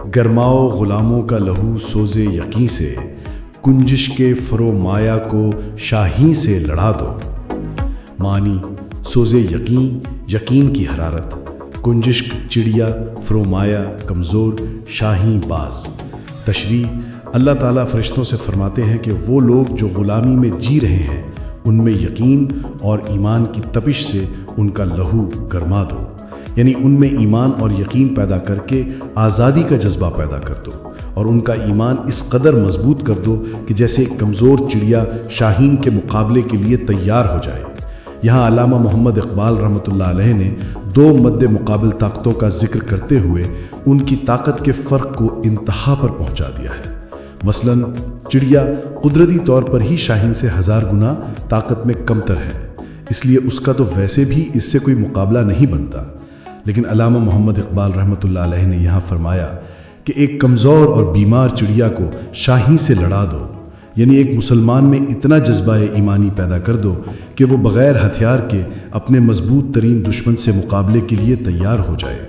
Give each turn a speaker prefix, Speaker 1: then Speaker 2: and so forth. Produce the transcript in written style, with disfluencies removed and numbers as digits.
Speaker 1: گرماؤ غلاموں کا لہو سوز یقین سے، کنجش کے فرومایا کو شاہین سے لڑا دو۔ معنی سوز یقین، یقین کی حرارت، کنجش چڑیا، فرومایا کمزور، شاہین باز۔ تشریح: اللہ تعالیٰ فرشتوں سے فرماتے ہیں کہ وہ لوگ جو غلامی میں جی رہے ہیں ان میں یقین اور ایمان کی تپش سے ان کا لہو گرما دو، یعنی ان میں ایمان اور یقین پیدا کر کے آزادی کا جذبہ پیدا کر دو اور ان کا ایمان اس قدر مضبوط کر دو کہ جیسے ایک کمزور چڑیا شاہین کے مقابلے کے لیے تیار ہو جائے۔ یہاں علامہ محمد اقبال رحمۃ اللہ علیہ نے دو مد مقابل طاقتوں کا ذکر کرتے ہوئے ان کی طاقت کے فرق کو انتہا پر پہنچا دیا ہے۔ مثلاً چڑیا قدرتی طور پر ہی شاہین سے 1000 گنا طاقت میں کمتر ہے، اس لیے اس کا تو ویسے بھی اس سے کوئی مقابلہ نہیں بنتا، لیکن علامہ محمد اقبال رحمۃ اللہ علیہ نے یہاں فرمایا کہ ایک کمزور اور بیمار چڑیا کو شاہین سے لڑا دو، یعنی ایک مسلمان میں اتنا جذبہ ایمانی پیدا کر دو کہ وہ بغیر ہتھیار کے اپنے مضبوط ترین دشمن سے مقابلے کے لیے تیار ہو جائے۔